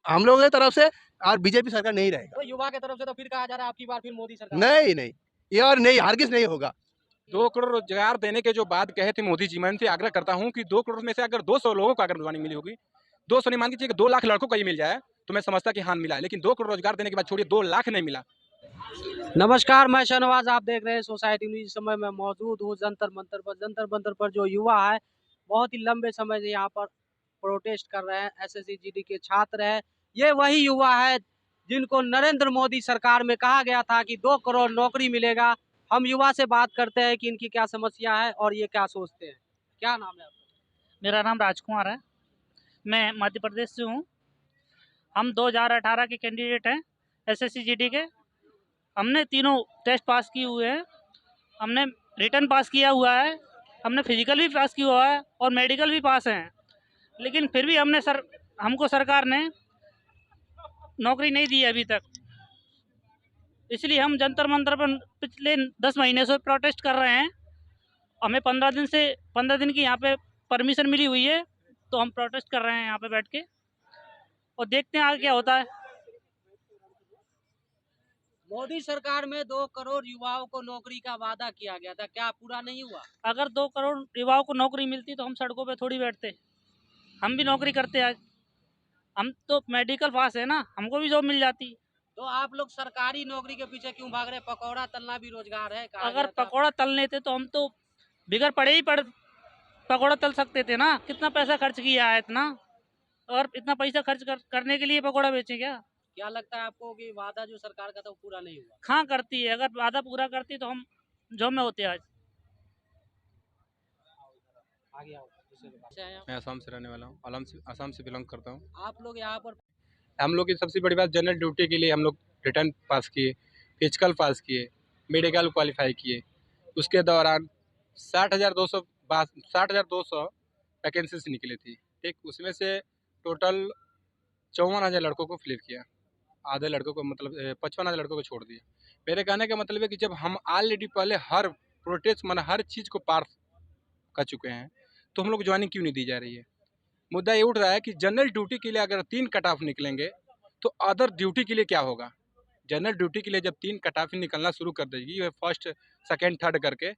हम लोगों की तरफ से, और बीजेपी सरकार नहीं रहेगा। तो युवा की तरफ से तो फिर कहा जा रहा है आपकी बार फिर मोदी सरकार। नहीं नहीं, ये और नहीं, हरगिज नहीं होगा। 2 करोड़ रोजगार देने के जो बात कहे थे मोदी जी, मैं उनसे आग्रह करता हूं कि 2 करोड़ में से अगर 200 लोगों को अगर ज्वाइनिंग मिली होगी, 200 नहीं, मान के चलिए 2 लाख लड़कों को ये मिल जाए तो मैं समझता कि हाँ मिला है, लेकिन 2 करोड़ रोजगार देने के बाद छोड़िए 2 लाख नहीं मिला। नमस्कार, मैं शहनवाज, आप देख रहे हैं सोसाइटी न्यूज। इस समय मैं मौजूद हूँ जंतर मंतर पर। जंतर मंतर पर जो युवा है बहुत ही लंबे समय से यहाँ पर प्रोटेस्ट कर रहे हैं। एसएससी जीडी के छात्र हैं। ये वही युवा है जिनको नरेंद्र मोदी सरकार में कहा गया था कि 2 करोड़ नौकरी मिलेगा। हम युवा से बात करते हैं कि इनकी क्या समस्या है और ये क्या सोचते हैं। क्या नाम है आपका? मेरा नाम राजकुमार है। मैं मध्य प्रदेश से हूँ। हम 2018 के कैंडिडेट हैं एसएससी जीडी के। हमने तीनों टेस्ट पास किए हुए हैं। हमने रिटर्न पास किया हुआ है, हमने फिजिकल भी पास किया हुआ है और मेडिकल भी पास हैं। लेकिन फिर भी हमको सरकार ने नौकरी नहीं दी है अभी तक। इसलिए हम जंतर मंतर पर पिछले 10 महीने से प्रोटेस्ट कर रहे हैं। हमें 15 दिन की यहाँ पे परमिशन मिली हुई है, तो हम प्रोटेस्ट कर रहे हैं यहाँ पे बैठ के, और देखते हैं आगे क्या होता है। मोदी सरकार में 2 करोड़ युवाओं को नौकरी का वादा किया गया था, क्या पूरा नहीं हुआ? अगर 2 करोड़ युवाओं को नौकरी मिलती तो हम सड़कों पे थोड़ी बैठते, हम भी नौकरी करते। आज हम तो मेडिकल पास है ना, हमको भी जॉब मिल जाती। तो आप लोग सरकारी नौकरी के पीछे क्यों भाग रहे हैं? पकौड़ा तलना भी रोजगार है, कहा अगर गया था। पकौड़ा तल लेते तो हम तो बिगड़ पड़े ही पकौड़ा तल सकते थे ना। कितना पैसा खर्च किया है इतना, और इतना पैसा खर्च करने के लिए पकौड़ा बेचे क्या? क्या लगता है आपको कि वादा जो सरकार का था वो पूरा नहीं हुआ? हाँ करती है, अगर वादा पूरा करती तो हम जॉब में होते आज। आगे आओ, दूसरे के पास। मैं असम से रहने वाला हूँ, असम से बिलोंग करता हूँ। आप लोग यहाँ पर हम लोग की सबसे बड़ी बात, जनरल ड्यूटी के लिए हम लोग रिटर्न पास किए, फिजिकल पास किए, मेडिकल क्वालिफाई किए। उसके दौरान 60,200 वैकेंसीज निकली थी, ठीक। उसमें से टोटल 54,000 लड़कों को फिलअप किया, आधे लड़कों को मतलब 55,000 लड़कों को छोड़ दिया। मेरे कहने का मतलब है कि जब हम ऑलरेडी पहले हर प्रोटेस्ट माना हर चीज़ को पार कर चुके हैं, तो हम लोग ज्वाइनिंग क्यों नहीं दी जा रही है? मुद्दा ये उठ रहा है कि जनरल ड्यूटी के लिए अगर 3 कट ऑफ निकलेंगे तो अदर ड्यूटी के लिए क्या होगा? जनरल ड्यूटी के लिए जब 3 कट ऑफ निकलना शुरू कर देगी, ये फर्स्ट सेकंड थर्ड करके,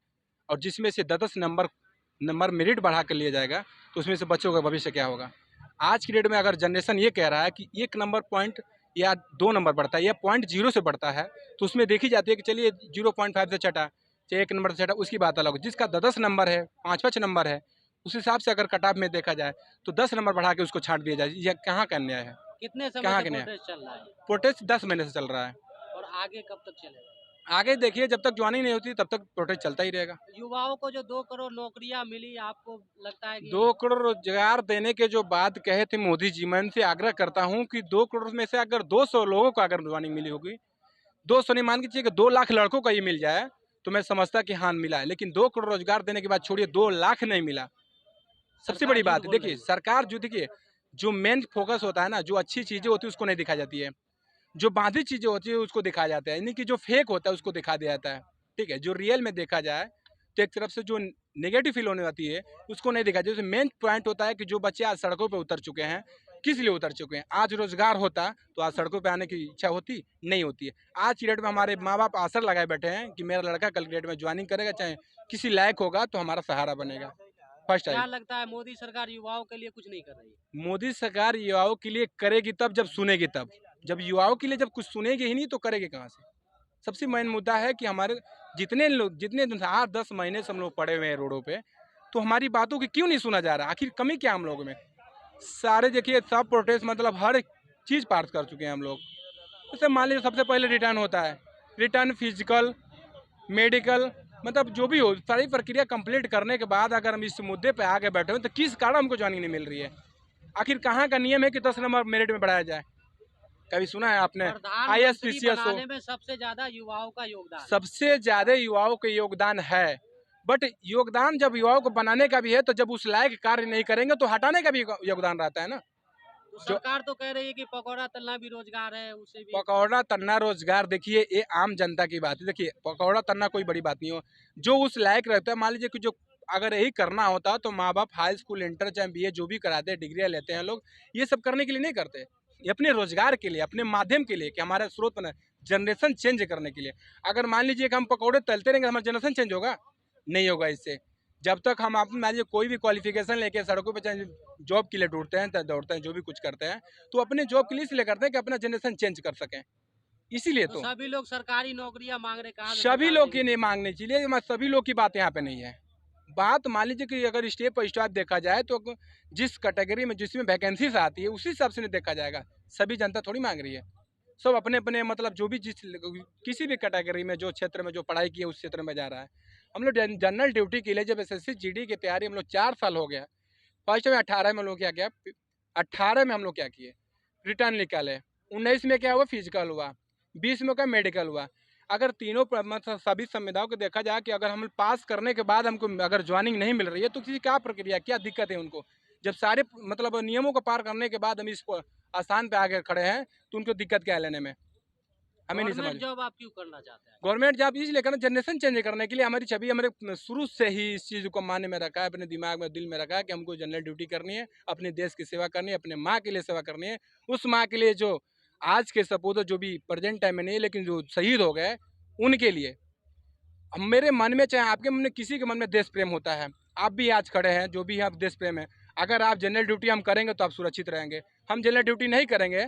और जिसमें से 10 नंबर मेरिट बढ़ा कर लिया जाएगा, तो उसमें से बच्चों का भविष्य क्या होगा? आज की डेट में अगर जनरेशन ये कह रहा है कि 1 नंबर पॉइंट या 2 नंबर बढ़ता है या 0.0 से बढ़ता है, तो उसमें देखी जाती है कि चलिए 0.5 से चटा, चाहे 1 नंबर से चटा, उसकी बात अलग। जिसका 10 नंबर है, 5-5 नंबर है, उस हिसाब से अगर कट ऑफ में देखा जाए तो 10 नंबर बढ़ा के उसको छांट दिया जाए। यह कहाँ का अन्याय है? कितने समय कहाँ से के नहीं? प्रोटेस्ट चल रहा है प्रोटेस्ट 10 महीने से चल रहा है। और आगे कब तक चलेगा? आगे देखिए, जब तक ज्वाइनिंग नहीं होती तब तक प्रोटेस्ट चलता ही रहेगा। युवाओं को जो 2 करोड़ नौकरियां मिली, आपको लगता है कि 2 करोड़ रोजगार देने के जो बात कहे थे मोदी जी, मैं उनसे आग्रह करता हूँ कि 2 करोड़ में से अगर 200 लोगों को अगर ज्वाइनिंग मिली होगी, 200 नहीं, मान के चलिए कि 2 लाख लड़कों को ये मिल जाए तो मैं समझता कि हाँ मिला है, लेकिन 2 करोड़ रोजगार देने के बाद छोड़िए 2 लाख नहीं मिला। सबसे बड़ी बात है, देखिए सरकार जो, देखिए जो मेन फोकस होता है ना, जो अच्छी चीजें होती है उसको नहीं दिखाई जाती है, जो बाधित चीजें होती है उसको दिखाया जाता है, यानी कि जो फेक होता है उसको दिखा दिया जाता है, ठीक है। जो रियल में देखा जाए तो एक तरफ से जो नेगेटिव फील होने आती है उसको नहीं दिखा जाए। मेन पॉइंट होता है कि जो बच्चे आज सड़कों पर उतर चुके हैं, किस लिए उतर चुके हैं? आज रोजगार होता तो आज सड़कों पे आने की इच्छा होती नहीं होती है। आज की डेट में हमारे माँ बाप आसर लगाए बैठे हैं कि मेरा लड़का कल की डेट में ज्वाइनिंग करेगा, चाहे किसी लायक होगा तो हमारा सहारा बनेगा। फर्स्ट क्या टाइम लगता है मोदी सरकार युवाओं के लिए कुछ नहीं कर रही है? मोदी सरकार युवाओं के लिए करेगी तब जब सुनेगी तब। जब युवाओं के लिए जब कुछ सुनेगी ही नहीं तो करेगी कहाँ से? सबसे मेन मुद्दा है कि हमारे जितने लोग, जितने 8-10 महीने से हम लोग पड़े हुए हैं रोडों पे, तो हमारी बातों की क्यों नहीं सुना जा रहा? आखिर कमी क्या हम लोगों में? सारे देखिए सब प्रोटेस्ट मतलब हर चीज़ पास कर चुके हैं हम लोग। जैसे मान लीजिए सबसे पहले रिटर्न होता है, रिटर्न, फिजिकल, मेडिकल, मतलब जो भी हो सारी प्रक्रिया कंप्लीट करने के बाद अगर हम इस मुद्दे पे आगे बैठे हुए तो किस कारण हमको ज्वाइनिंग नहीं मिल रही है? आखिर कहाँ का नियम है कि 10 नंबर मेरिट में बढ़ाया जाए? कभी सुना है आपने? IAS प्रधानमंत्री PCS हो, बनाने में सबसे ज्यादा युवाओं का योगदान। सबसे ज्यादा युवाओं के योगदान है, बट योगदान जब युवाओं को बनाने का भी है तो जब उस लायक कार्य नहीं करेंगे तो हटाने का भी योगदान रहता है ना। तो सरकार तो कह रही है कि पकौड़ा तलना भी रोजगार है, उसे भी। पकौड़ा तलना रोजगार, देखिए ये आम जनता की बात है। देखिए पकौड़ा तलना कोई बड़ी बात नहीं हो, जो उस लायक रहता है। मान लीजिए कि जो अगर यही करना होता तो माँ बाप हाई स्कूल, इंटर, चाहे BA जो भी कराते हैं, डिग्रियाँ लेते हैं लोग, ये सब करने के लिए नहीं करते। ये अपने रोजगार के लिए, अपने माध्यम के लिए, कि हमारा स्रोत बना, जनरेशन चेंज करने के लिए। अगर मान लीजिए कि हम पकौड़े तलते रहेंगे, हमारा जनरेशन चेंज होगा? नहीं होगा इससे। जब तक हम आप मान लीजिए कोई भी क्वालिफिकेशन लेके सड़कों पर जॉब के लिए दौड़ते हैं, जो भी कुछ करते हैं, तो अपने जॉब के लिए इसलिए करते हैं कि अपना जनरेशन चेंज कर सकें, इसीलिए। तो सभी लोग सरकारी नौकरियां मांग रहे, कहाँ से सभी सरकार लोग देगी? की नहीं मांगने चाहिए, सभी लोग की बात यहाँ पे नहीं है। बात मान लीजिए कि अगर स्टेप बाई स्टेप देखा जाए तो जिस कैटेगरी में जिसमें वैकेंसीज आती है उसी हिसाब से नहीं देखा जाएगा। सभी जनता थोड़ी मांग रही है, सब अपने अपने मतलब जो भी किसी भी कैटेगरी में जो क्षेत्र में जो पढ़ाई की है उस क्षेत्र में जा रहा है। हम लोग जनरल ड्यूटी के लिए जब SSC GD की तैयारी हम लोग 4 साल हो गया। फर्स्ट में 18 में हम लोग क्या किया, 18 में हम लोग क्या किए, रिटर्न निकाले। 19 में क्या हुआ, फिजिकल हुआ। 20 में क्या, मेडिकल हुआ। अगर तीनों मतलब सभी संविधाओं को देखा जाए कि अगर हम पास करने के बाद हमको अगर ज्वाइनिंग नहीं मिल रही है तो किसी क्या प्रक्रिया, क्या दिक्कत है उनको? जब सारे मतलब नियमों को पार करने के बाद हम इस आसान पे आगे खड़े हैं तो उनको दिक्कत क्या है लेने में, हमें नहीं समझ। जॉब आप क्यों करना चाहते हैं? गवर्नमेंट जॉब इसलिए करना, जनरेशन चेंज करने के लिए। हमारी छवि हमारे शुरू से ही इस चीज़ को मानने में रखा है, अपने दिमाग में दिल में रखा है कि हमको जनरल ड्यूटी करनी है, अपने देश की सेवा करनी है, अपने माँ के लिए सेवा करनी है। उस माँ के लिए जो आज के सपूत जो भी प्रेजेंट टाइम में नहीं, लेकिन जो शहीद हो गए उनके लिए। मेरे मन में, चाहे आपके मन में, किसी के मन में देश प्रेम होता है। आप भी आज खड़े हैं, जो भी आप देश प्रेम है। अगर आप जनरल ड्यूटी हम करेंगे तो आप सुरक्षित रहेंगे। हम जनरल ड्यूटी नहीं करेंगे,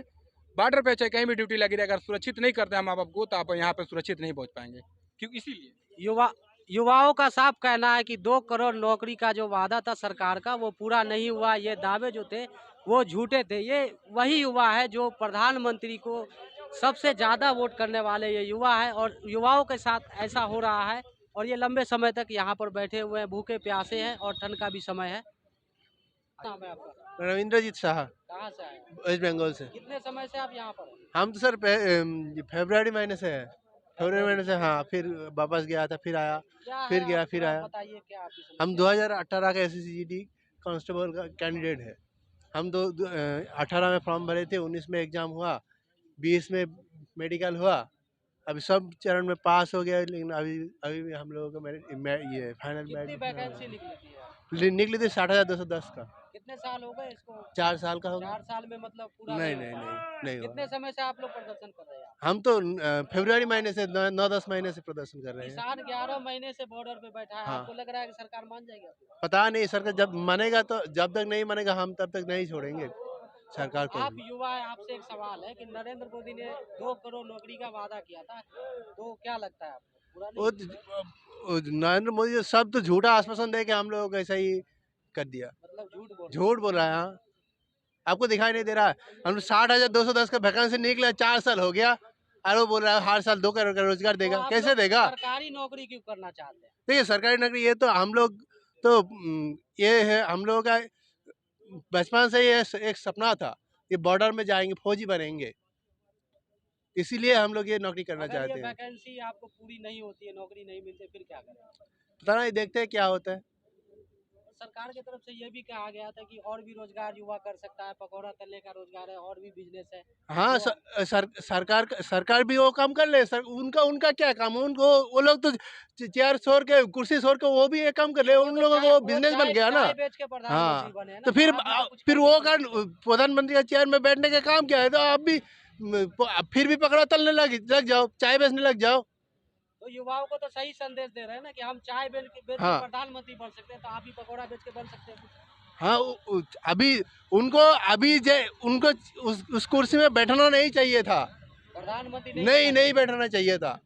बॉर्डर पे चाहे कहीं भी ड्यूटी लगी रहे, अगर सुरक्षित नहीं करते हम आपको तो आप यहाँ पे सुरक्षित नहीं पहुँच पाएंगे। क्यों? इसीलिए युवाओं का साफ कहना है कि 2 करोड़ नौकरी का जो वादा था सरकार का वो पूरा नहीं हुआ। ये दावे जो थे वो झूठे थे। ये वही युवा है जो प्रधानमंत्री को सबसे ज्यादा वोट करने वाले ये युवा है, और युवाओं के साथ ऐसा हो रहा है। और ये लंबे समय तक यहाँ पर बैठे हुए हैं, भूखे प्यासे हैं, और ठंड का भी समय है। नाम है आपका? रविंद्रजीत शाह, कहाँ से आए? वेस्ट बंगाल से। कितने समय से आप यहाँ पर हैं? हम तो सर फरवरी महीने से है। फरवरी महीने से, हाँ। फिर वापस गया था, फिर आया, क्या फिर है गया, आप फिर थोड़ा आया। बताइए क्या आपकी हम समस्या है? 2018 का SSC GD कांस्टेबल का कैंडिडेट है। हम 18 में फॉर्म भरे थे, 19 में एग्ज़ाम हुआ, 20 में मेडिकल हुआ। अभी सब चरण में पास हो गया, लेकिन अभी अभी भी हम लोगों का ये फाइनल कितनी मेरिट वैकेंसी निकली थी यार? निकली थी 60,210 का। कितने साल हो गए इसको? 4 साल का होगा। 4 साल में मतलब पूरा नहीं हो नहीं पाया? नहीं नहीं कितने हुआ। समय से आप लोग प्रदर्शन कर रहे हैं? हम तो फरवरी महीने से 9-10 महीने से प्रदर्शन कर रहे हैं। किसान 11 महीने से बॉर्डर पे बैठा है। हाँ। आपको लग रहा है कि सरकार मान जाएगी आपको? पता नहीं, सरकार जब मानेगा, तो जब तक नहीं मानेगा हम तब तक नहीं छोड़ेंगे सरकार को आप भी। युवा है, आपसे एक सवाल है कि नरेंद्र मोदी ने 2 करोड़ नौकरी का वादा किया था, तो क्या लगता है आपको पूरा वो नहीं? वो नरेंद्र मोदी जो सब तो झूठा आश्वासन दे के हम लोगों को ऐसा ही कर दिया। मतलब झूठ बोल रहा है। हाँ, आपको दिखाई नहीं दे रहा? हम 60,210 का वैकेंसी निकला, 4 साल हो गया, और वो बोल रहा है हर साल 2 करोड़ का रोजगार देगा। कैसे देगा? सरकारी नौकरी क्यों करना चाहते हैं? देखिए, सरकारी नौकरी ये तो हम लोग तो ये है, हम लोगों का बचपन से ये एक सपना था कि बॉर्डर में जाएंगे, फौजी बनेंगे। इसीलिए हम लोग ये नौकरी करना अगर चाहते ये हैं। वैकेंसी आपको पूरी नहीं होती है, नौकरी नहीं मिलती, फिर क्या करें? पता नहीं, देखते हैं क्या होता है। सरकार की तरफ से ये भी कहा गया था कि और भी रोजगार युवा कर सकता है, पकौड़ा तलने का रोजगार है, और भी बिजनेस है। हाँ, सरकार भी वो काम कर ले। उनका क्या काम है? उनको वो लोग तो चेयर छोड़ के, कुर्सी छोड़ के वो भी ये काम कर ले। उन लोगों को बिजनेस बन गया ना। चाय बेच के प्रधानमंत्री हाँ, बने हैं ना, तो फिर आप भी तो कुछ फिर कर वो सकते कर हैं। प्रधानमंत्री का चेयर में बैठने का काम क्या है? तो आप भी फिर भी पकड़ा तलने लग जाओ, चाय बेचने लग जाओ। तो युवाओं को तो सही संदेश दे रहे हैं ना कि हम चाय बेच के हाँ। प्रधानमंत्री बन सकते हैं, तो आप भी पकौड़ा बेच के बन सकते हैं। हाँ, अभी उनको उनको उस कुर्सी में बैठना नहीं चाहिए था। प्रधानमंत्री नहीं बैठना चाहिए था।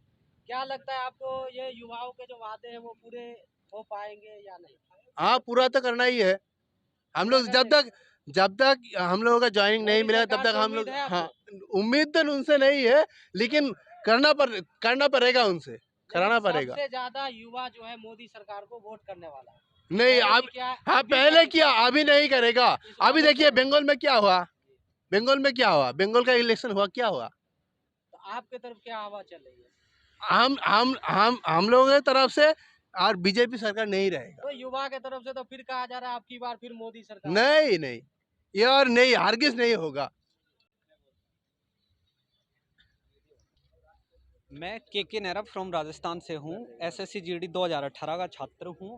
क्या लगता है आपको, ये युवाओं के जो वादे हैं वो पूरे हो पाएंगे या नहीं? हाँ, पूरा तो करना ही है। हम लोग जब तक हम लोगों का ज्वाइनिंग नहीं मिला तब तक हम लोग, हाँ, उम्मीद तो उनसे नहीं है, लेकिन करना पड़ेगा उनसे, कराना पड़ेगा। सबसे ज्यादा युवा जो है मोदी सरकार को वोट करने वाला है। नहीं, आप, हाँ, पहले किया, अभी नहीं करेगा। अभी देखिए बंगाल में क्या हुआ, बंगाल का इलेक्शन हुआ, क्या हुआ? तो आपके तरफ क्या हवा चल रही है? हम लोगों की तरफ से, और बीजेपी सरकार नहीं रहेगा। तो युवा के तरफ से तो फिर कहा जा रहा है आपकी बार फिर मोदी सरकार। नहीं, ये और नहीं, हरगिज नहीं होगा। मैं के नेहरा फ्रॉम राजस्थान से हूँ। SSC GD 2018 का छात्र हूँ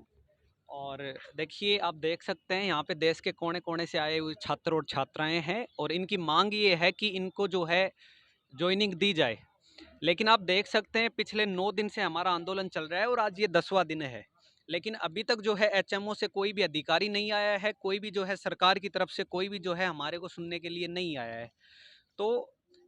और देखिए, आप देख सकते हैं यहाँ पे देश के कोने-कोने से आए हुए छात्र और छात्राएँ हैं और इनकी माँग ये है कि इनको जो है जॉइनिंग दी जाए। लेकिन आप देख सकते हैं पिछले 9 दिन से हमारा आंदोलन चल रहा है और आज ये 10वां दिन है। लेकिन अभी तक जो है एचएमओ से कोई भी अधिकारी नहीं आया है, कोई भी जो है सरकार की तरफ से कोई भी जो है हमारे को सुनने के लिए नहीं आया है। तो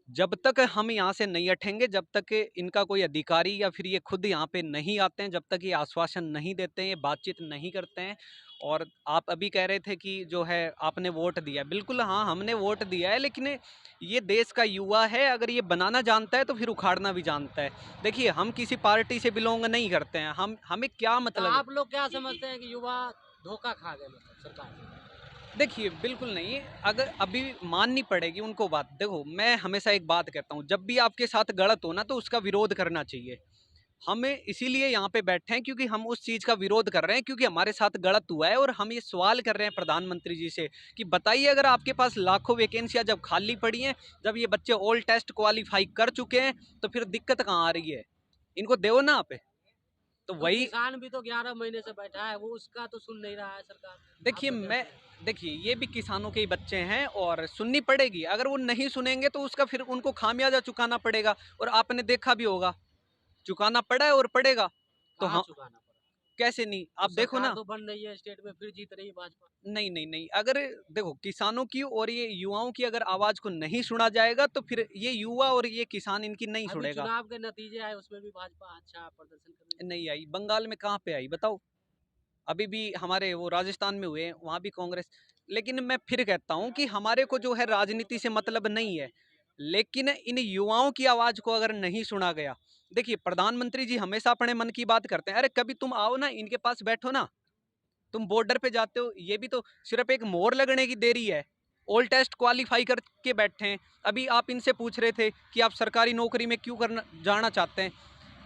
जब तक हम यहाँ से नहीं हटेंगे, जब तक इनका कोई अधिकारी या फिर ये खुद यहाँ पे नहीं आते हैं, जब तक ये आश्वासन नहीं देते हैं, ये बातचीत नहीं करते हैं। और आप अभी कह रहे थे कि जो है आपने वोट दिया, बिल्कुल हाँ, हमने वोट दिया है, लेकिन ये देश का युवा है, अगर ये बनाना जानता है तो फिर उखाड़ना भी जानता है। देखिए, हम किसी पार्टी से बिलोंग नहीं करते हैं, हमें क्या तो मतलब है? आप लोग क्या समझते हैं कि युवा धोखा खा गए मतलब सरकार से? देखिए, बिल्कुल नहीं, अगर अभी माननी पड़ेगी उनको बात। देखो, मैं हमेशा एक बात कहता हूँ, जब भी आपके साथ गलत हो ना, तो उसका विरोध करना चाहिए। हमें इसीलिए यहाँ पे बैठे हैं क्योंकि हम उस चीज़ का विरोध कर रहे हैं, क्योंकि हमारे साथ गलत हुआ है और हम ये सवाल कर रहे हैं प्रधानमंत्री जी से कि बताइए, अगर आपके पास लाखों वैकेंसियाँ जब खाली पड़ी हैं, जब ये बच्चे ऑल टेस्ट क्वालीफाई कर चुके हैं, तो फिर दिक्कत कहाँ आ रही है? इनको दो ना आप। तो तो वही किसान भी तो 11 महीने से बैठा है, वो उसका तो सुन नहीं रहा है सरकार। देखिए, आप तो मैं कहते हैं। देखिए, ये भी किसानों के ही बच्चे हैं और सुननी पड़ेगी। अगर वो नहीं सुनेंगे तो उसका फिर उनको खामियाजा चुकाना पड़ेगा और आपने देखा भी होगा, चुकाना पड़ा है और पड़ेगा। तो कहाँ हाँ, चुकाना पड़ा? कैसे नहीं? तो आप देखो सरकार ना। तो बन रही है स्टेट में, फिर जीत रही है भाजपा। नहीं, नहीं, नहीं, अगर देखो, किसानों की और ये युवाओं की अगर आवाज़ को नहीं सुना जाएगा तो फिर ये युवा और ये किसान इनकी नहीं अभी सुनेगा। चुनाव के नतीजे आए, उसमें भी भाजपा अच्छा प्रदर्शन कर रही है। नहीं आई, बंगाल में कहाँ पे आई बताओ? अभी भी हमारे वो राजस्थान में हुए हैं, वहाँ भी कांग्रेस। लेकिन मैं फिर कहता हूँ कि हमारे को जो है राजनीति से मतलब नहीं है, लेकिन इन युवाओं की आवाज़ को अगर नहीं सुना गया, देखिए, प्रधानमंत्री जी हमेशा अपने मन की बात करते हैं। अरे कभी तुम आओ ना, इनके पास बैठो ना, तुम बॉर्डर पे जाते हो, ये भी तो सिर्फ एक मोहर लगने की देरी है। ऑल टेस्ट क्वालीफाई करके बैठे हैं। अभी आप इनसे पूछ रहे थे कि आप सरकारी नौकरी में क्यों करना जाना चाहते हैं।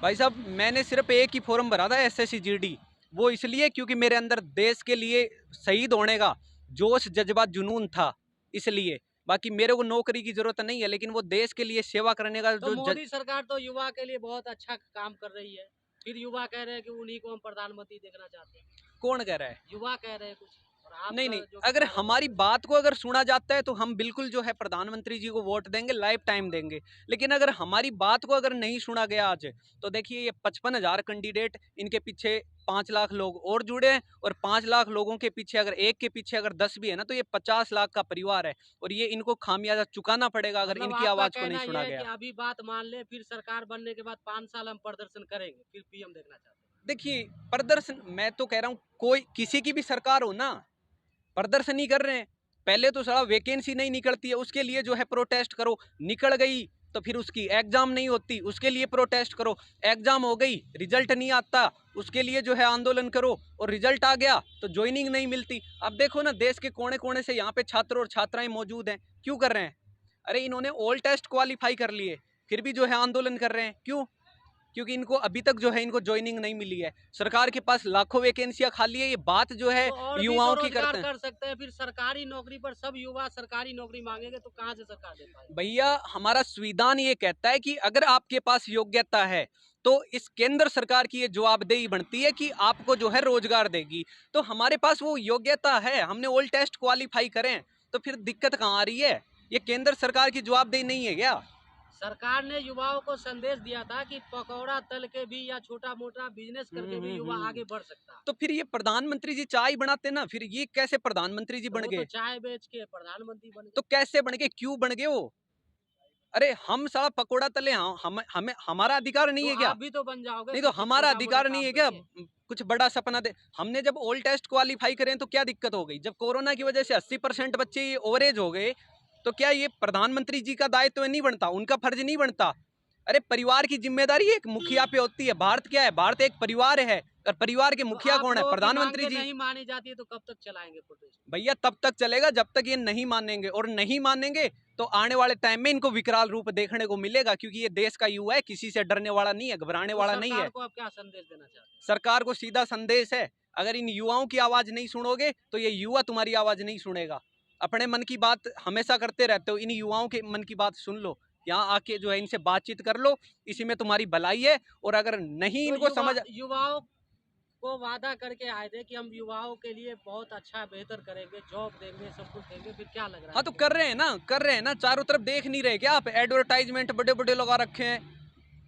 भाई साहब, मैंने सिर्फ एक ही फॉर्म भरा था, SSC GD। वो इसलिए क्योंकि मेरे अंदर देश के लिए शहीद होने का जोश, जज्बा, जुनून था, इसलिए। बाकी मेरे को नौकरी की जरूरत नहीं है, लेकिन वो देश के लिए सेवा करने का तो जो मोदी सरकार तो युवा के लिए बहुत अच्छा काम कर रही है, फिर युवा कह रहे हैं कि उन्हीं को हम प्रधानमंत्री देखना चाहते हैं। कौन कह रहा है? युवा कह रहे हैं कुछ, और नहीं, आपका नहीं, जो अगर विचार है वो हमारी अलग है। बात को अगर सुना जाता है तो हम बिल्कुल जो है प्रधानमंत्री जी को वोट देंगे, लाइफ टाइम देंगे। लेकिन अगर हमारी बात को अगर नहीं सुना गया आज, तो देखिए, ये 55,000 कैंडिडेट, इनके पीछे 5 लाख लोग और जुड़े हैं और 5 लाख लोगों के पीछे अगर एक के पीछे अगर 10 भी है ना, तो ये 50 लाख का परिवार है और ये इनको खामियाजा चुकाना पड़ेगा अगर मतलब इनकी आपका आवाज को नहीं कहना ये सुना है कि गया। अभी बात मान ले, फिर सरकार बनने के बाद 5 साल हम प्रदर्शन करेंगे, फिर पीएम देखना चाहते हैं। देखिए, प्रदर्शन, मैं तो कह रहा हूँ, कोई किसी की भी सरकार हो ना, प्रदर्शन ही कर रहे हैं। पहले तो साला वैकेंसी नहीं निकलती है, उसके लिए जो है प्रोटेस्ट करो। निकल गई तो फिर उसकी एग्जाम नहीं होती, उसके लिए प्रोटेस्ट करो। एग्जाम हो गई, रिजल्ट नहीं आता, उसके लिए जो है आंदोलन करो। और रिजल्ट आ गया तो ज्वाइनिंग नहीं मिलती। अब देखो ना, देश के कोने कोने से यहाँ पे छात्र और छात्राएं मौजूद हैं, क्यों कर रहे हैं? अरे इन्होंने ऑल टेस्ट क्वालिफाई कर लिए, फिर भी जो है आंदोलन कर रहे हैं, क्यों? क्योंकि इनको अभी तक जो है इनको ज्वाइनिंग नहीं मिली है। सरकार के पास लाखों वैकेंसियां खाली है, ये बात जो है तो और भी तो युवाओं की रोजगार करते हैं। कर सकते हैं, फिर सरकारी नौकरी पर सब युवा सरकारी नौकरी मांगेंगे तो कहाँ से सरकार दे पाएगी? भैया, हमारा संविधान ये कहता है कि अगर आपके पास योग्यता है तो इस केंद्र सरकार की ये जवाबदेही बनती है कि आपको जो है रोजगार देगी। तो हमारे पास वो योग्यता है, हमने ऑल टेस्ट क्वालिफाई करें, तो फिर दिक्कत कहाँ आ रही है? ये केंद्र सरकार की जवाबदेही नहीं है क्या? सरकार ने युवाओं को संदेश दिया था कि पकौड़ा तल के भी या छोटा मोटा बिजनेस करके भी युवा आगे बढ़ सकता है। तो फिर ये प्रधानमंत्री जी चाय बनाते ना, फिर ये कैसे प्रधानमंत्री जी तो बन वो तो गए? चाय बेच के प्रधानमंत्री बन तो गए। कैसे बन गए, क्यों बन गए वो? अरे हम साला पकोड़ा तले, हम हमें हमारा अधिकार नहीं तो है क्या? आप भी तो बन जाओगे नहीं तो कुछ हमारा छोटा मोटा अधिकार नहीं काम है क्या? करके। कुछ बड़ा सपना दे। हमने जब ऑल टेस्ट क्वालिफाई करें तो क्या दिक्कत हो गई? जब कोरोना की वजह से 80% बच्चे ओवरेज हो गए, तो क्या ये प्रधानमंत्री जी का दायित्व नहीं बनता, उनका फर्ज नहीं बनता? अरे परिवार की जिम्मेदारी एक मुखिया पे होती है। भारत क्या है? भारत एक परिवार है, और परिवार के तो मुखिया आप कौन है? लोगों की प्रधानमंत्री मांगे जी। नहीं मानी जाती है तो कब तक चलाएंगे प्रोटेस्ट? भैया, तब तक चलेगा जब तक ये नहीं मानेंगे, और नहीं मानेंगे तो आने वाले टाइम में इनको विकराल रूप देखने को मिलेगा, क्योंकि ये देश का युवा है, किसी से डरने वाला नहीं है, घबराने तो वाला नहीं है। सरकार को आप क्या संदेश देना चाहते हैं? सरकार को सीधा संदेश है, अगर इन युवाओं की आवाज नहीं सुनोगे तो ये युवा तुम्हारी आवाज नहीं सुनेगा। अपने मन की बात हमेशा करते रहते हो, इन युवाओं के मन की बात सुन लो, यहाँ आके जो है इनसे बातचीत कर लो, इसी में तुम्हारी भलाई है। और अगर नहीं तो इनको समझ, युवाओं को वादा करके आए थे कि हम युवाओं के लिए बहुत अच्छा बेहतर करेंगे, जॉब देंगे, सब कुछ देंगे, फिर क्या लग रहा है? हाँ तो कर रहे हैं ना, चारों तरफ देख नहीं रहे क्या आप? एडवर्टाइजमेंट बड़े बड़े लगा रखे हैं,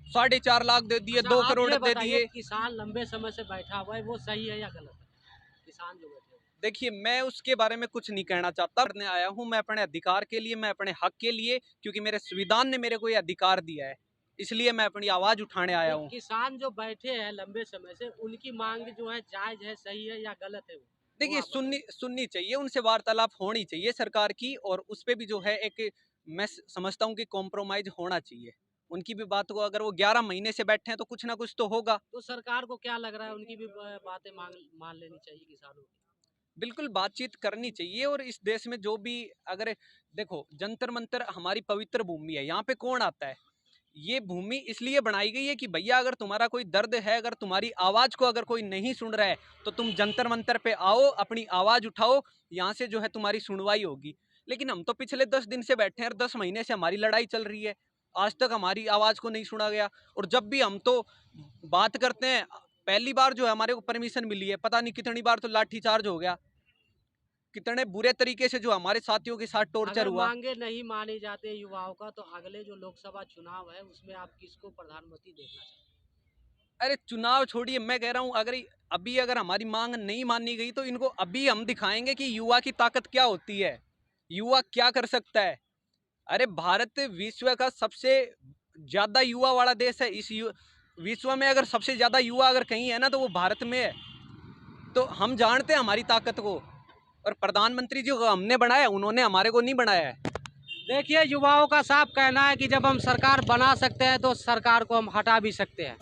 4.5 लाख दे दिए, अच्छा, 2 आप करोड़ ये दे बताइए, दिए। किसान लंबे समय से बैठा हुआ है, वो सही है या गलत है? किसान जो बैठे हैं। देखिए, मैं उसके बारे में कुछ नहीं कहना चाहता। करने आया हूँ मैं अपने अधिकार के लिए, मैं अपने हक के लिए, क्योंकि मेरे संविधान ने मेरे को ये अधिकार दिया है, इसलिए मैं अपनी आवाज उठाने आया हूँ। किसान जो बैठे हैं लंबे समय से, उनकी मांग जो है जायज है, सही है या गलत है? वो देखिए, आप बताइए। सुननी चाहिए, उनसे वार्तालाप होनी चाहिए सरकार की, और उस पे भी जो है एक, मैं समझता हूँ कि कॉम्प्रोमाइज होना चाहिए। उनकी भी बात को, अगर वो 11 महीने से बैठे हैं तो कुछ ना कुछ तो होगा। तो सरकार को क्या लग रहा है, उनकी भी बातें मान लेनी चाहिए किसानों की? बिल्कुल बातचीत करनी चाहिए। और इस देश में जो भी, अगर देखो, जंतर मंतर हमारी पवित्र भूमि है, यहाँ पे कौन आता है? ये भूमि इसलिए बनाई गई है कि भैया, अगर तुम्हारा कोई दर्द है, अगर तुम्हारी आवाज को अगर कोई नहीं सुन रहा है, तो तुम जंतर मंतर पे आओ, अपनी आवाज उठाओ, यहाँ से जो है तुम्हारी सुनवाई होगी। लेकिन हम तो पिछले 10 दिन से बैठे हैं और 10 महीने से हमारी लड़ाई चल रही है, आज तक हमारी आवाज को नहीं सुना गया। और जब भी हम तो बात करते हैं, पहली बार जो है हमारे को परमिशन मिली है, पता नहीं कितनी बार तो लाठीचार्ज हो गया, कितने बुरे तरीके से जो हमारे साथियों के साथ टॉर्चर अगर हुआ। मांगे नहीं माने जाते युवाओं का, तो अगले जो लोकसभा चुनाव है उसमें आप किसको प्रधानमंत्री देखना चाहते हैं? अरे चुनाव छोड़िए, मैं कह रहा हूँ, अगर हमारी मांग नहीं मानी गई तो इनको अभी हम दिखाएंगे कि युवा की ताकत क्या होती है, युवा क्या कर सकता है। अरे भारत विश्व का सबसे ज्यादा युवा वाला देश है। विश्व में अगर सबसे ज्यादा युवा अगर कहीं है ना, तो वो भारत में है। तो हम जानते हैं हमारी ताकत को, और प्रधानमंत्री जी को हमने बनाया, उन्होंने हमारे को नहीं बनाया है। देखिए, युवाओं का साफ कहना है कि जब हम सरकार बना सकते हैं तो सरकार को हम हटा भी सकते हैं।